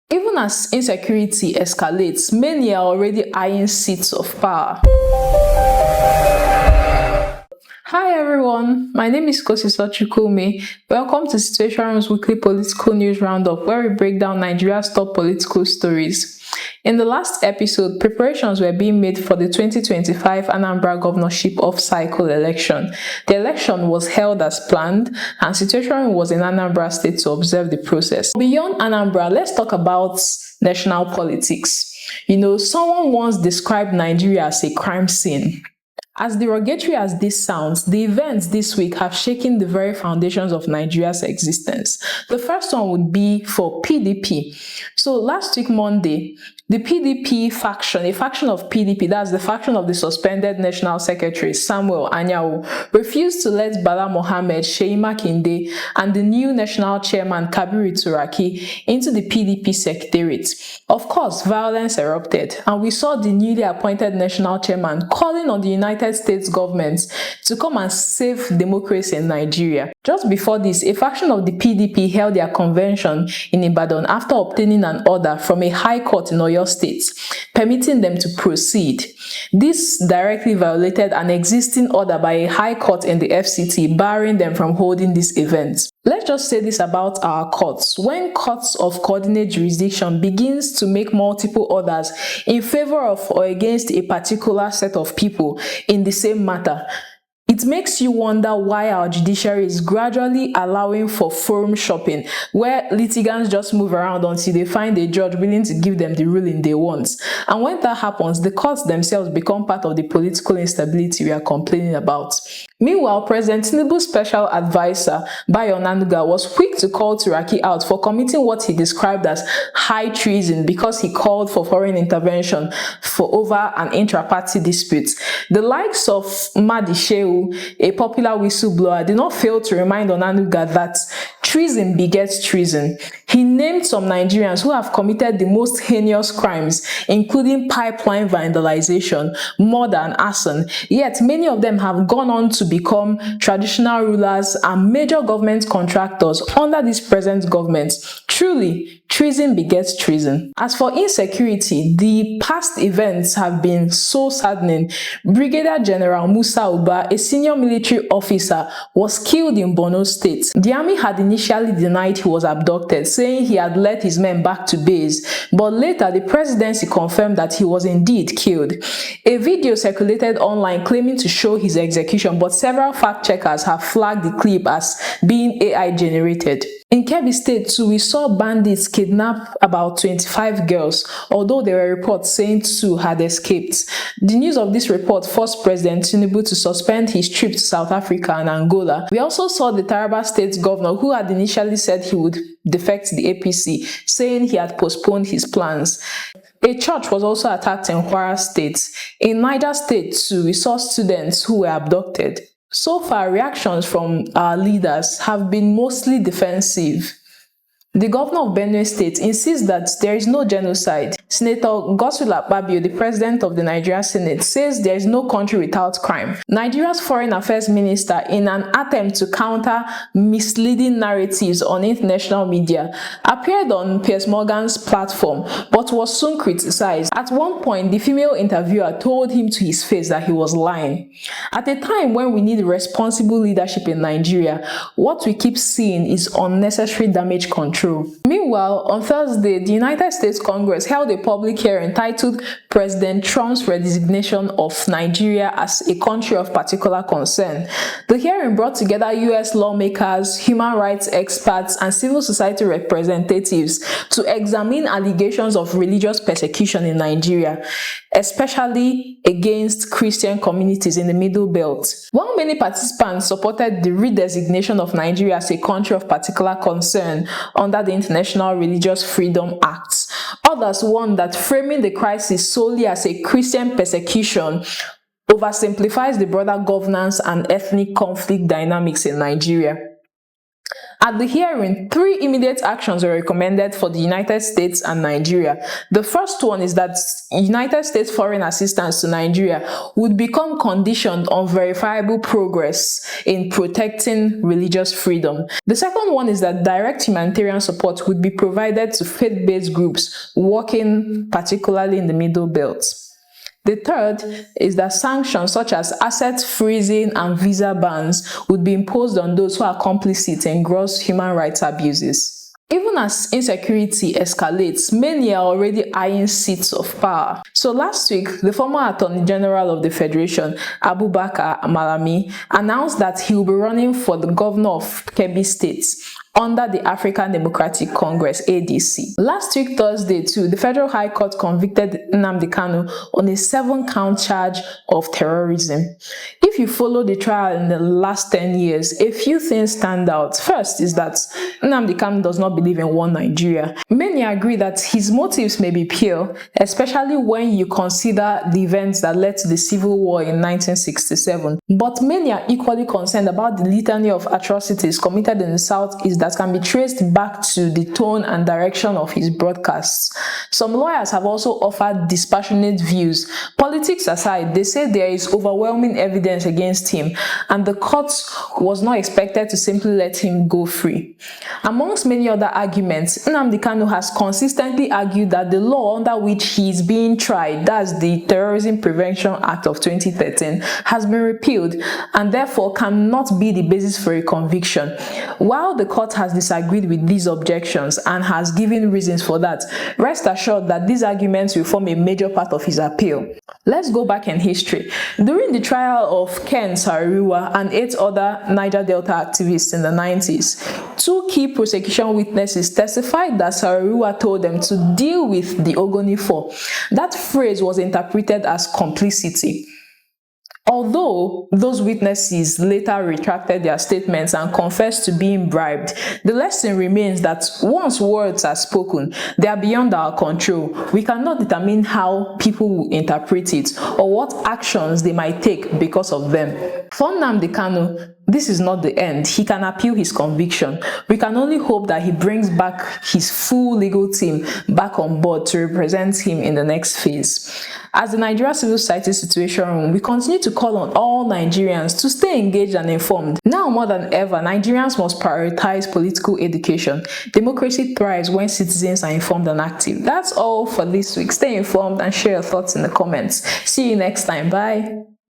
Even as insecurity escalates, many are already eyeing seats of power. Hi everyone, my name is Kosisa Chukwuma. Welcome to Situation Room's weekly political news roundup, where we break down Nigeria's top political stories. In the last episode, preparations were being made for the 2025 Anambra Governorship off-cycle election. The election was held as planned, and Situation Room was in Anambra State to observe the process. Beyond Anambra, let's talk about national politics. Someone once described Nigeria as a crime scene. As derogatory as this sounds, the events this week have shaken the very foundations of Nigeria's existence. The first one would be for PDP. So last week, Monday, the PDP faction, a faction of PDP, that's the faction of the suspended National Secretary Samuel Anyanwu, refused to let Bala Mohammed, Sheyi Makinde, and the new National Chairman Kabiru Turaki into the PDP secretariat. Of course, violence erupted, and we saw the newly appointed National Chairman calling on the United States government to come and save democracy in Nigeria. Just before this, a faction of the PDP held their convention in Ibadan after obtaining an order from a high court in Oyo State, permitting them to proceed. This directly violated an existing order by a high court in the FCT, barring them from holding this event. Let's just say this about our courts. When courts of coordinate jurisdiction begins to make multiple orders in favor of or against a particular set of people in the same matter, it makes you wonder why our judiciary is gradually allowing for forum shopping, where litigants just move around until they find a judge willing to give them the ruling they want. And when that happens, the courts themselves become part of the political instability we are complaining about. Meanwhile, President Tinubu's special advisor, Bayo Onanuga, was quick to call Turaki out for committing what he described as high treason because he called for foreign intervention over an intra-party dispute. The likes of Madi Shehu, a popular whistleblower, did not fail to remind Onanuga that treason begets treason. He named some Nigerians who have committed the most heinous crimes, including pipeline vandalization, murder, and arson. Yet many of them have gone on to become traditional rulers and major government contractors under this present government. Truly, treason begets treason. As for insecurity, the past events have been so saddening. Brigadier General Musa Uba, a senior military officer, was killed in Borno State. The army had initially denied he was abducted, saying he had led his men back to base, but later the presidency confirmed that he was indeed killed. A video circulated online claiming to show his execution, but several fact-checkers have flagged the clip as being AI generated. In Kebbi State too, we saw bandits kidnap about 25 girls, although there were reports saying 2 had escaped. The news of this report forced President Tinubu to suspend his trip to South Africa and Angola. We also saw the Taraba State governor, who had initially said he would defect the APC, saying he had postponed his plans. A church was also attacked in Kwara State. In Niger State too, we saw students who were abducted. So far, reactions from our leaders have been mostly defensive. The governor of Benue State insists that there is no genocide. Senator Godswill Akpabio, the president of the Nigeria Senate, says there is no country without crime. Nigeria's foreign affairs minister, in an attempt to counter misleading narratives on international media, appeared on Piers Morgan's platform but was soon criticized. At one point, the female interviewer told him to his face that he was lying. At a time when we need responsible leadership in Nigeria, what we keep seeing is unnecessary damage control. Meanwhile, on Thursday, the United States Congress held a public hearing titled President Trump's Redesignation of Nigeria as a Country of Particular Concern. The hearing brought together U.S. lawmakers, human rights experts, and civil society representatives to examine allegations of religious persecution in Nigeria, especially against Christian communities in the Middle Belt. While many participants supported the redesignation of Nigeria as a country of particular concern under the International Religious Freedom Act, others warned that framing the crisis solely as a Christian persecution oversimplifies the broader governance and ethnic conflict dynamics in Nigeria. At the hearing, 3 immediate actions were recommended for the United States and Nigeria. The first one is that United States foreign assistance to Nigeria would become conditioned on verifiable progress in protecting religious freedom. The second one is that direct humanitarian support would be provided to faith-based groups working particularly in the Middle Belt. The third is that sanctions such as asset freezing and visa bans would be imposed on those who are complicit in gross human rights abuses. Even as insecurity escalates, many are already eyeing seats of power. So last week, the former Attorney General of the Federation, Abubakar Malami, announced that he will be running for the governor of Kebbi State under the African Democratic Congress, ADC. Last week, Thursday, too, the Federal High Court convicted Nnamdi Kanu on a 7-count charge of terrorism. If you follow the trial in the last 10 years, a few things stand out. First is that Nnamdi Kanu does not believe in one Nigeria. Many agree that his motives may be pure, especially when you consider the events that led to the civil war in 1967. But many are equally concerned about the litany of atrocities committed in the Southeast that can be traced back to the tone and direction of his broadcasts. Some lawyers have also offered dispassionate views. Politics aside, they say there is overwhelming evidence against him, and the court was not expected to simply let him go free. Amongst many other arguments, Nnamdi Kanu has consistently argued that the law under which he is being tried, that's the Terrorism Prevention Act of 2013, has been repealed and therefore cannot be the basis for a conviction. While the court has disagreed with these objections and has given reasons for that, rest assured that these arguments will form a major part of his appeal. Let's go back in history. During the trial of Ken Saro-Wiwa and 8 other Niger Delta activists in the 90s, 2 key prosecution witnesses testified that Saro-Wiwa told them to deal with the Ogoni Fore. That phrase was interpreted as complicity. Although those witnesses later retracted their statements and confessed to being bribed, the lesson remains that once words are spoken, they are beyond our control. We cannot determine how people will interpret it or what actions they might take because of them. For Nnamdi Kanu, this is not the end. He can appeal his conviction. We can only hope that he brings back his full legal team back on board to represent him in the next phase. As the Nigeria Civil Society Situation Room, we continue to call on all Nigerians to stay engaged and informed. Now more than ever, Nigerians must prioritize political education. Democracy thrives when citizens are informed and active. That's all for this week. Stay informed and share your thoughts in the comments. See you next time. Bye.